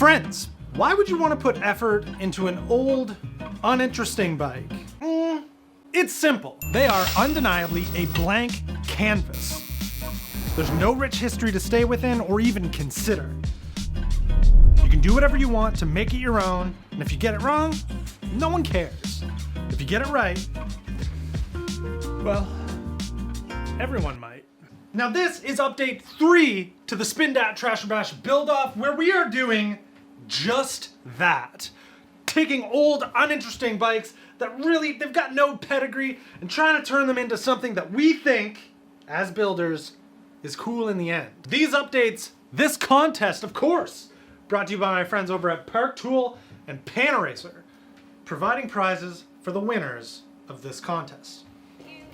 Friends, why would you want to put effort into an old, uninteresting bike? It's simple. They are undeniably a blank canvas. There's no rich history to stay within or even consider. You can do whatever you want to make it your own, and if you get it wrong, no one cares. If you get it right, well, everyone might. Now this is update 3 to the Spin Dat Trasher Bash build-off, where we are doing just that. Taking old, uninteresting bikes that really, they've got no pedigree, and trying to turn them into something that we think, as builders, is cool in the end. These updates, this contest, of course, brought to you by my friends over at Park Tool and Panaracer, providing prizes for the winners of this contest.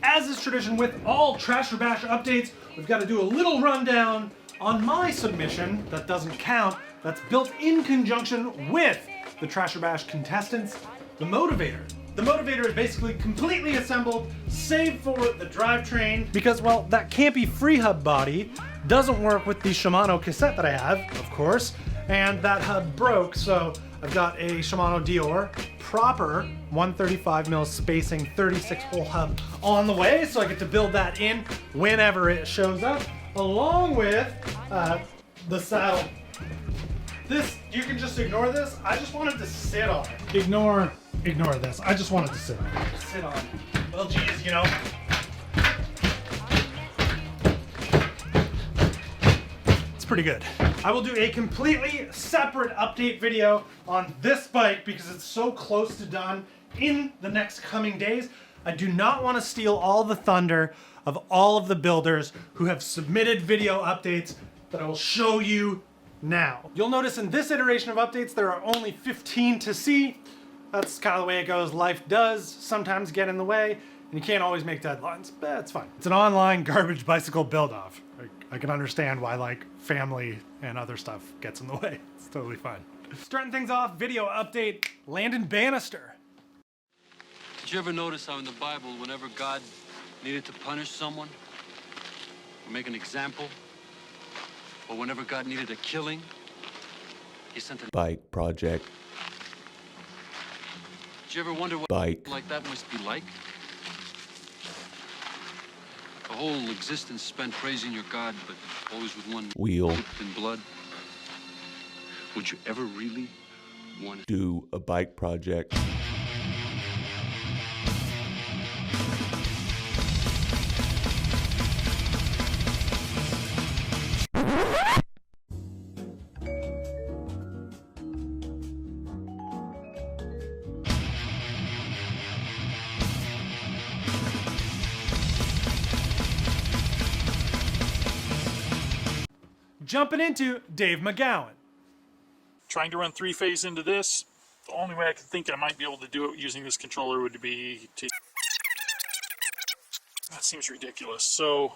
As is tradition with all Trasher Bash updates, we've got to do a little rundown on my submission that doesn't count, that's built in conjunction with the Trasher Bash contestants, the Motivator. The Motivator is basically completely assembled, save for the drivetrain, because, well, that campy free hub body doesn't work with the Shimano cassette that I have, of course, and that hub broke, so I've got a Shimano Dior proper 135mm spacing 36-hole hub on the way, so I get to build that in whenever it shows up, along with the saddle. This, you can just ignore this. I just wanted to sit on it. Ignore this. I just wanted to sit on it. Sit on it. Well, geez, you know. It's pretty good. I will do a completely separate update video on this bike because it's so close to done in the next coming days. I do not want to steal all the thunder of all of the builders who have submitted video updates that I will show you now. You'll notice in this iteration of updates there are only 15 to see. That's kind of the way it goes. Life does sometimes get in the way, and you can't always make deadlines, but it's fine. It's an online garbage bicycle build-off. I can understand why, like, family and other stuff gets in the way. It's totally fine. Starting things off, video update, Landon Bannister. Did you ever notice how in the Bible, whenever God needed to punish someone or make an example, or whenever God needed a killing, he sent a bike project? Did you ever wonder what bike like that must be like? A whole existence spent praising your God, but always with one wheel dipped in blood. Would you ever really want to do a bike project? Jumping into Dave McGowan. Trying to run 3-phase into this, the only way I could think I might be able to do it using this controller would be to... That seems ridiculous. So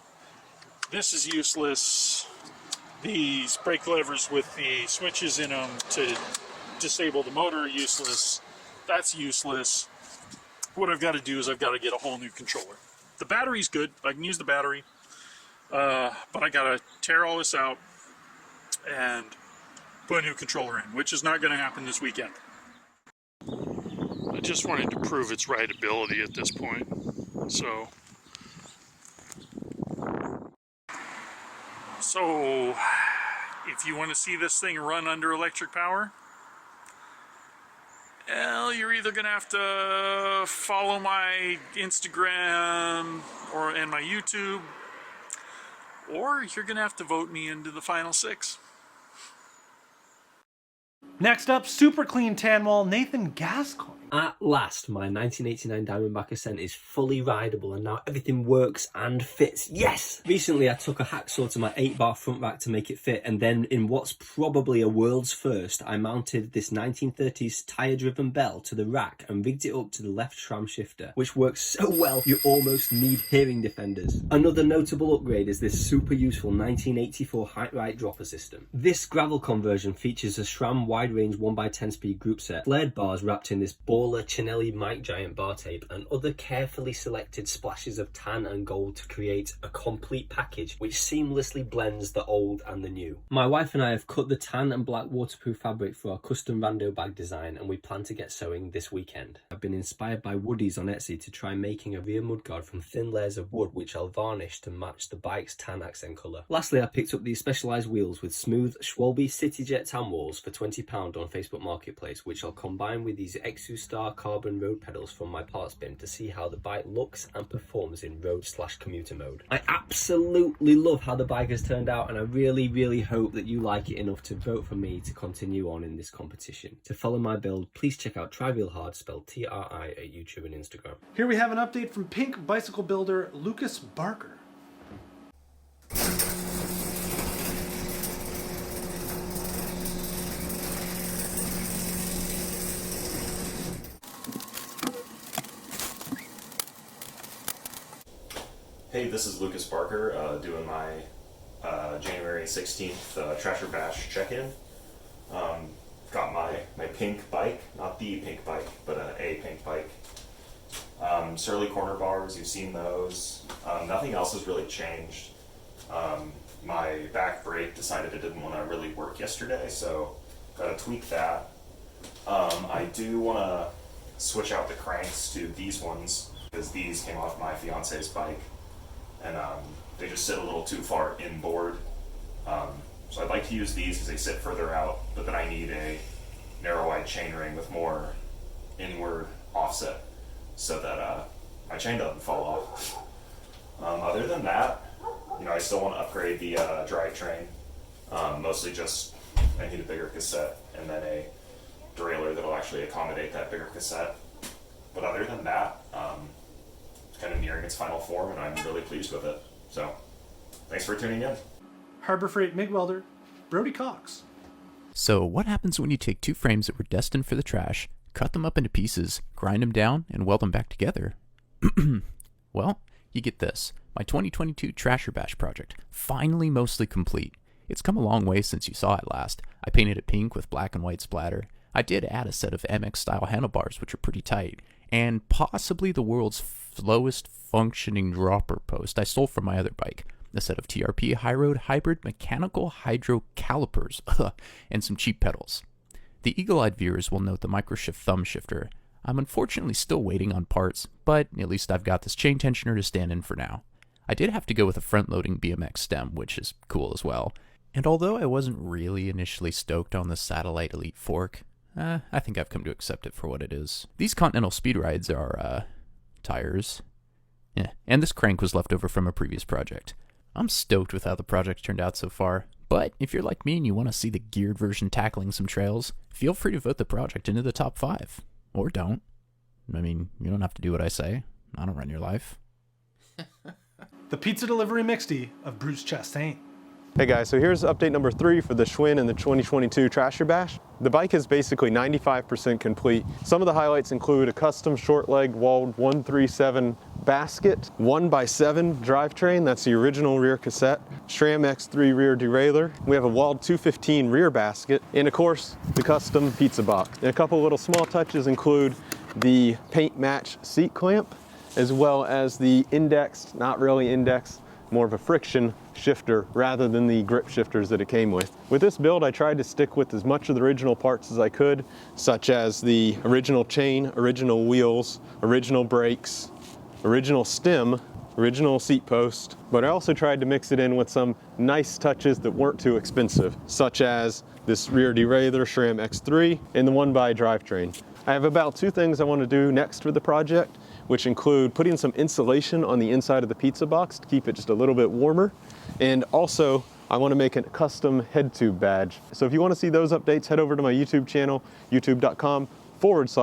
this is useless. These brake levers with the switches in them to disable the motor are useless. That's useless. What I've got to do is I've got to get a whole new controller. The battery's good. I can use the battery. But I got to tear all this out and put a new controller in, which is not going to happen this weekend. I just wanted to prove its rideability at this point. So if you want to see this thing run under electric power, well, you're either going to have to follow my Instagram and my YouTube, or you're going to have to vote me into the final 6. Next up, super clean tan wall, Nathan Gascoigne. At last, my 1989 Diamondback Ascent is fully rideable and now everything works and fits. Yes! Recently I took a hacksaw to my 8-bar front rack to make it fit, and then in what's probably a world's first, I mounted this 1930s tyre-driven bell to the rack and rigged it up to the left tram shifter, which works so well you almost need hearing defenders. Another notable upgrade is this super useful 1984 height-right dropper system. This gravel conversion features a SRAM wide-range 1x10 speed group set, flared bars wrapped in this ball Paula Chinelli Mike Giant bar tape, and other carefully selected splashes of tan and gold to create a complete package which seamlessly blends the old and the new. My wife and I have cut the tan and black waterproof fabric for our custom rando bag design, and we plan to get sewing this weekend. I've been inspired by Woodies on Etsy to try making a rear mudguard from thin layers of wood which I'll varnish to match the bike's tan accent colour. Lastly, I picked up these specialised wheels with smooth Schwalbe CityJet tan walls for £20 on Facebook Marketplace, which I'll combine with these Exustar carbon road pedals from my parts bin to see how the bike looks and performs in road/commuter mode. I absolutely love how the bike has turned out, and I really hope that you like it enough to vote for me to continue on in this competition. To follow my build, please check out Trivial Hard, spelled TRI, at YouTube and Instagram. Here we have an update from Pink bicycle builder Lucas Barker. Hey, this is Lucas Barker doing my January 16th Trasher Bash check-in. Got my pink bike, not the pink bike, but a pink bike. Surly corner bars, you've seen those. Nothing else has really changed. My back brake decided it didn't want to really work yesterday, so gotta tweak that. I do want to switch out the cranks to these ones, because these came off my fiance's bike, and they just sit a little too far inboard. So I'd like to use these because they sit further out, but then I need a narrow wide chainring with more inward offset so that my chain doesn't fall off. Other than that, I still want to upgrade the drivetrain. Mostly just I need a bigger cassette and then a derailleur that'll actually accommodate that bigger cassette. But other than that, it's kind of nearing its final form, and I'm really pleased with it. So, thanks for tuning in. Harbor Freight MIG welder Brody Cox. So what happens when you take two frames that were destined for the trash, cut them up into pieces, grind them down, and weld them back together? Well, you get this. My 2022 Trasher Bash project, finally mostly complete. It's come a long way since you saw it last. I painted it pink with black and white splatter. I did add a set of MX-style handlebars, which are pretty tight, and possibly the world's slowest functioning dropper post I stole from my other bike. A set of TRP High Road Hybrid mechanical hydro calipers, and some cheap pedals. The eagle-eyed viewers will note the microshift thumb shifter. I'm unfortunately still waiting on parts, but at least I've got this chain tensioner to stand in for now. I did have to go with a front-loading BMX stem, which is cool as well. And although I wasn't really initially stoked on the Satellite Elite fork, I think I've come to accept it for what it is. These Continental Speed Rides are, tires. Yeah, and this crank was left over from a previous project. I'm stoked with how the project turned out so far, but if you're like me and you want to see the geared version tackling some trails, feel free to vote the project into the top 5. Or don't. I mean, you don't have to do what I say. I don't run your life. The pizza delivery mixtie of Bruce Chastain. Hey guys, so here's update number 3 for the Schwinn and the 2022 Trasher Bash. The bike is basically 95% complete. Some of the highlights include a custom short leg walled 137 basket, 1x7 drivetrain, that's the original rear cassette, SRAM X3 rear derailleur. We have a walled 215 rear basket, and of course, the custom pizza box. And a couple little small touches include the paint match seat clamp, as well as the indexed, not really indexed, more of a friction shifter rather than the grip shifters that it came with. With this build, I tried to stick with as much of the original parts as I could, such as the original chain, original wheels, original brakes, original stem, original seat post, but I also tried to mix it in with some nice touches that weren't too expensive, such as this rear derailleur SRAM X3 and the 1x drivetrain. I have about 2 things I want to do next for the project, which include putting some insulation on the inside of the pizza box to keep it just a little bit warmer. And also, I want to make a custom head tube badge. So if you want to see those updates, head over to my YouTube channel, youtube.com/Bruce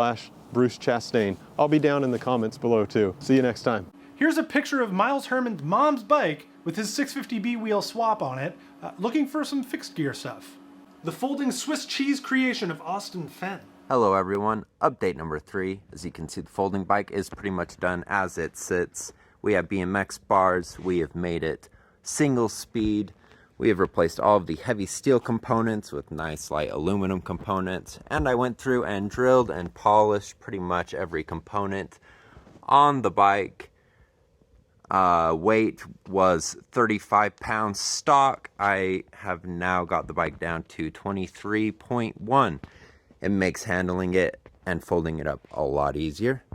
Chastain. I'll be down in the comments below too. See you next time. Here's a picture of Miles Herman's mom's bike with his 650B wheel swap on it, looking for some fixed gear stuff. The folding Swiss cheese creation of Austin Fenn. Hello everyone, update number 3. As you can see, the folding bike is pretty much done as it sits. We have BMX bars, we have made it single speed, We have replaced all of the heavy steel components with nice light aluminum components, and I went through and drilled and polished pretty much every component on the bike. Weight was 35 pounds stock. I have now got the bike down to 23.1. It makes handling it and folding it up a lot easier.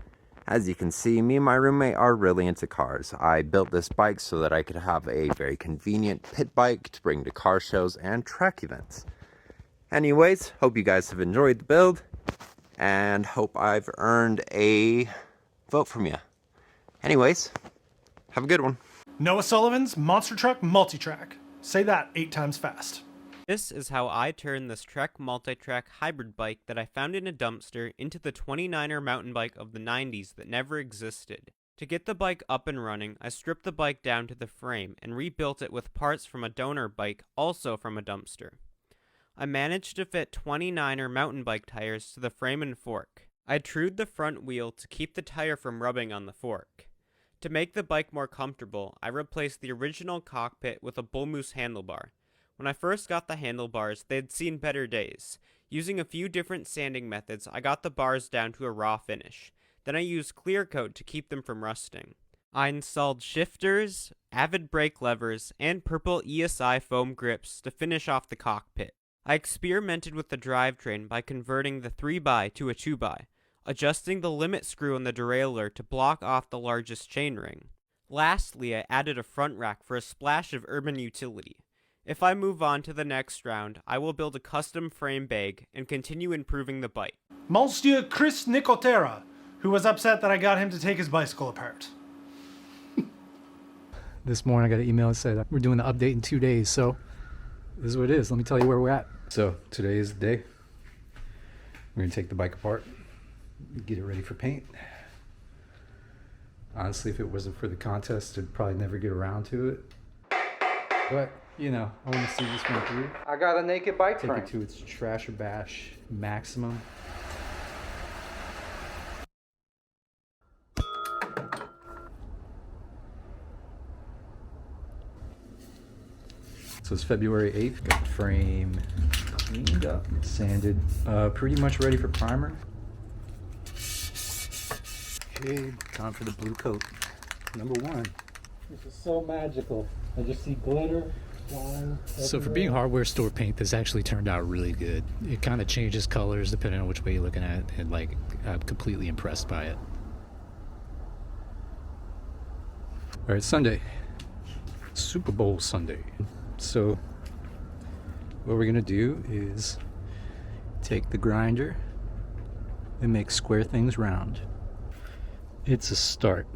As you can see, me and my roommate are really into cars. I built this bike so that I could have a very convenient pit bike to bring to car shows and track events. Anyways, hope you guys have enjoyed the build, and hope I've earned a vote from you. Anyways, have a good one. Noah Sullivan's Monster Truck Multitrack. Say that 8 times fast. This is how I turned this Trek Multitrack hybrid bike that I found in a dumpster into the 29er mountain bike of the 90s that never existed. To get the bike up and running, I stripped the bike down to the frame and rebuilt it with parts from a donor bike, also from a dumpster. I managed to fit 29er mountain bike tires to the frame and fork. I trued the front wheel to keep the tire from rubbing on the fork. To make the bike more comfortable, I replaced the original cockpit with a bull moose handlebar. When I first got the handlebars, they had seen better days. Using a few different sanding methods, I got the bars down to a raw finish. Then I used clear coat to keep them from rusting. I installed shifters, Avid brake levers, and purple ESI foam grips to finish off the cockpit. I experimented with the drivetrain by converting the 3x to a 2x, adjusting the limit screw on the derailleur to block off the largest chainring. Lastly, I added a front rack for a splash of urban utility. If I move on to the next round, I will build a custom frame bag and continue improving the bike. Monsieur Chris Nicotera, who was upset that I got him to take his bicycle apart. This morning I got an email that said we're doing the update in 2 days, so this is what it is. Let me tell you where we're at. So today is the day. We're gonna take the bike apart, get it ready for paint. Honestly, if it wasn't for the contest, I'd probably never get around to it. But you know, I want to see this one through. I got a naked bike frame. Take it to its trash or bash maximum. So it's February 8th. Got the frame cleaned up, sanded, pretty much ready for primer. Okay, time for the blue coat. Number 1. This is so magical. I just see glitter. So for being hardware store paint, this actually turned out really good. It kind of changes colors depending on which way you're looking at it, and like I'm completely impressed by it. All right, Sunday, Super Bowl Sunday. So what we're gonna do is take the grinder and make square things round. It's a start.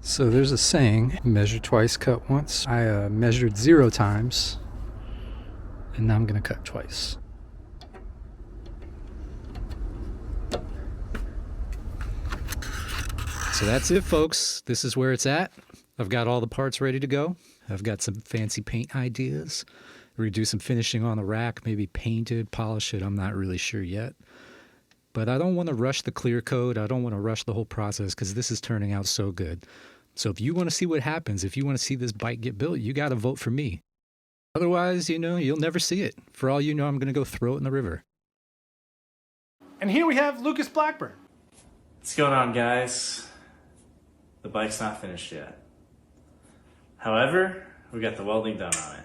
So there's a saying, measure twice, cut once. I measured 0 times, and now I'm gonna cut twice. So that's it, folks. This is where it's at. I've got all the parts ready to go. I've got some fancy paint ideas. We're gonna do some finishing on the rack, maybe paint it, polish it, I'm not really sure yet. But I don't want to rush the clear coat. I don't want to rush the whole process because this is turning out so good. So if you want to see what happens, if you want to see this bike get built, you got to vote for me. Otherwise, you know, you'll never see it. For all you know, I'm going to go throw it in the river. And here we have Lucas Blackburn. What's going on, guys? The bike's not finished yet. However, we got the welding done on it.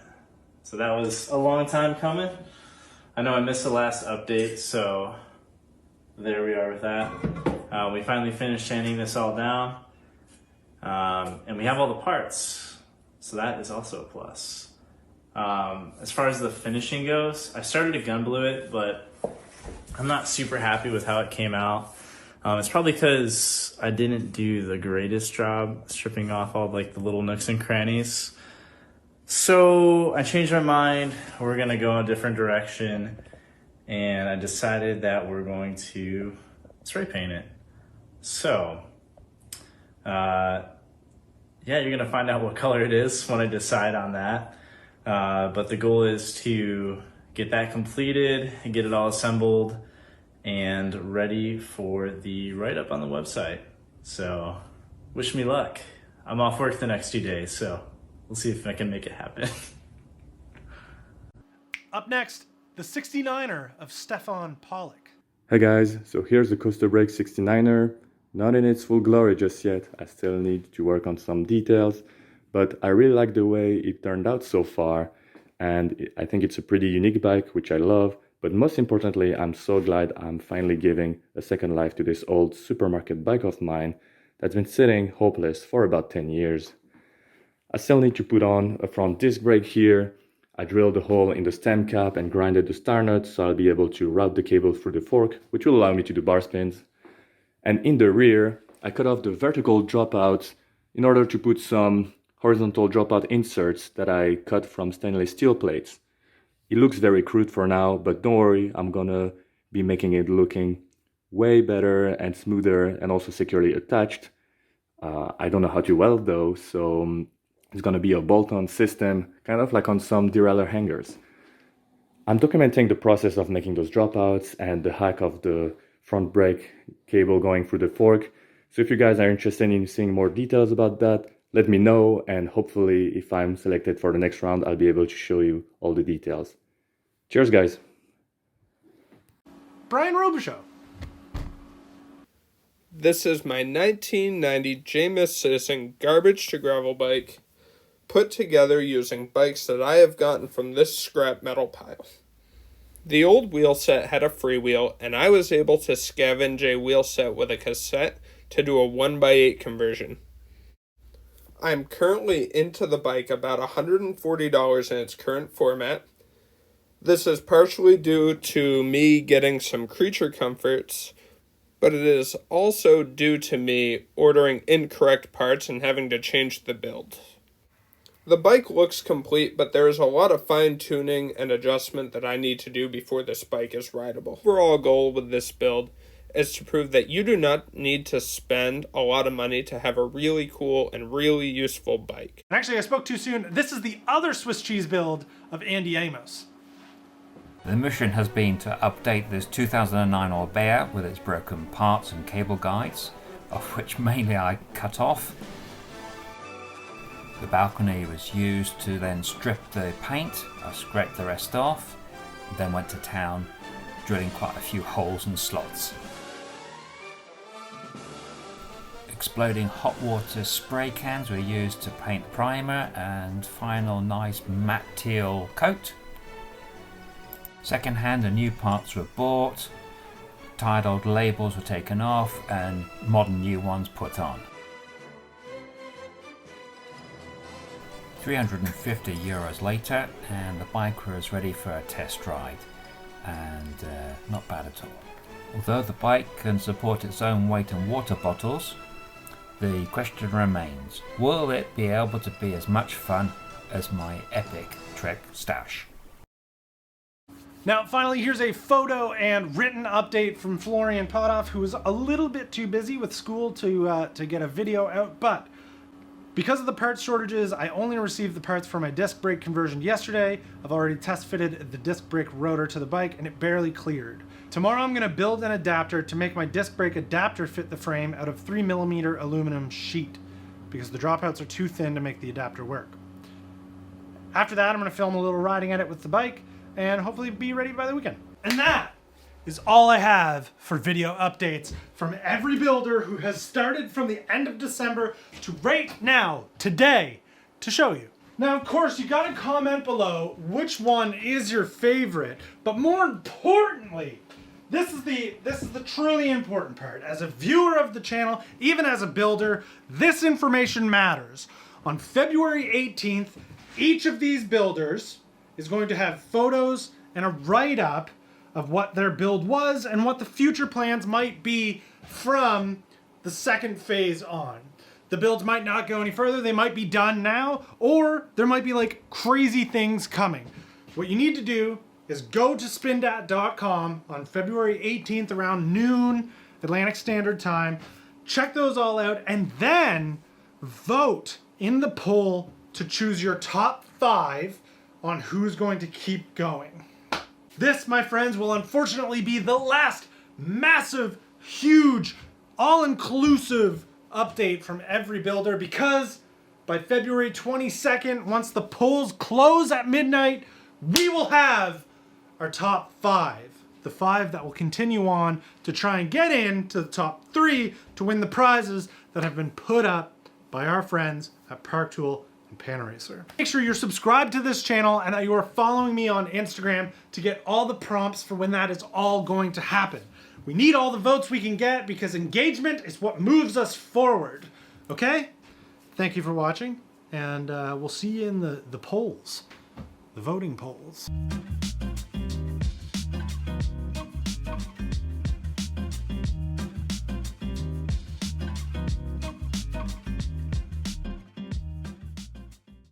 So that was a long time coming. I know I missed the last update, so there we are with that. We finally finished sanding this all down. And we have all the parts, so that is also a plus. As far as the finishing goes, I started to gun blue it, but I'm not super happy with how it came out. It's probably because I didn't do the greatest job stripping off all like the little nooks and crannies. So I changed my mind. We're gonna go a different direction, and I decided that we're going to spray paint it. So yeah, you're gonna find out what color it is when I decide on that. But the goal is to get that completed and get it all assembled and ready for the write-up on the website. So wish me luck. I'm off work the next 2 days, so we'll see if I can make it happen. Up next, the 69er of Stefan Pollock. Hey guys, so here's the Coaster Brake 69er. Not in its full glory just yet, I still need to work on some details, but I really like the way it turned out so far, and I think it's a pretty unique bike, which I love, but most importantly, I'm so glad I'm finally giving a second life to this old supermarket bike of mine that's been sitting hopeless for about 10 years. I still need to put on a front disc brake here. I drilled a hole in the stem cap and grinded the star nut so I'll be able to route the cable through the fork, which will allow me to do bar spins. And in the rear, I cut off the vertical dropouts in order to put some horizontal dropout inserts that I cut from stainless steel plates. It looks very crude for now, but don't worry, I'm gonna be making it looking way better and smoother and also securely attached. I don't know how to weld though, so it's gonna be a bolt-on system, kind of like on some derailleur hangers. I'm documenting the process of making those dropouts and the hack of the front brake cable going through the fork. So if you guys are interested in seeing more details about that, let me know, and hopefully if I'm selected for the next round, I'll be able to show you all the details. Cheers guys. Brian Robichaud. This is my 1990 Amos Citizen garbage to gravel bike, put together using bikes that I have gotten from this scrap metal pile. The old wheel set had a freewheel, and I was able to scavenge a wheel set with a cassette to do a 1x8 conversion. I am currently into the bike about $140 in its current format. This is partially due to me getting some creature comforts, but it is also due to me ordering incorrect parts and having to change the build. The bike looks complete, but there is a lot of fine-tuning and adjustment that I need to do before this bike is rideable. Overall goal with this build is to prove that you do not need to spend a lot of money to have a really cool and really useful bike. Actually, I spoke too soon. This is the other Swiss cheese build of Andy Amos. The mission has been to update this 2009 Orbea with its broken parts and cable guides, of which mainly I cut off. The balcony was used to then strip the paint. I scraped the rest off, then went to town, drilling quite a few holes and slots. Exploding hot water spray cans were used to paint primer and final nice matte teal coat. Second hand and new parts were bought, tired old labels were taken off and modern new ones put on. €350 later and the bike was ready for a test ride, and not bad at all. Although the bike can support its own weight in water bottles, the question remains, will it be able to be as much fun as my epic Trek stash? Now, finally, here's a photo and written update from Florian Pothoff, who was a little bit too busy with school to get a video out, but because of the parts shortages, I only received the parts for my disc brake conversion yesterday. I've already test fitted the disc brake rotor to the bike and it barely cleared. Tomorrow I'm gonna build an adapter to make my disc brake adapter fit the frame out of 3mm aluminum sheet because the dropouts are too thin to make the adapter work. After that, I'm gonna film a little riding edit with the bike and hopefully be ready by the weekend. And that is all I have for video updates from every builder who has started from the end of December to right now, today, to show you. Now, of course, you gotta comment below which one is your favorite, but more importantly, this is the truly important part. As a viewer of the channel, even as a builder, this information matters. On February 18th, each of these builders is going to have photos and a write-up of what their build was and what the future plans might be from the second phase on. The builds might not go any further, they might be done now, or there might be like crazy things coming. What you need to do is go to spindat.com on February 18th around noon Atlantic Standard Time, check those all out, and then vote in the poll to choose your top 5 on who's going to keep going. This, my friends, will unfortunately be the last massive, huge, all-inclusive update from every builder because by February 22nd, once the polls close at midnight, we will have our top 5. The 5 that will continue on to try and get into the top 3 to win the prizes that have been put up by our friends at Park Tool and Panaracer. Make sure you're subscribed to this channel and that you are following me on Instagram to get all the prompts for when that is all going to happen. We need all the votes we can get because engagement is what moves us forward. Okay? Thank you for watching, and we'll see you in the polls, the voting polls.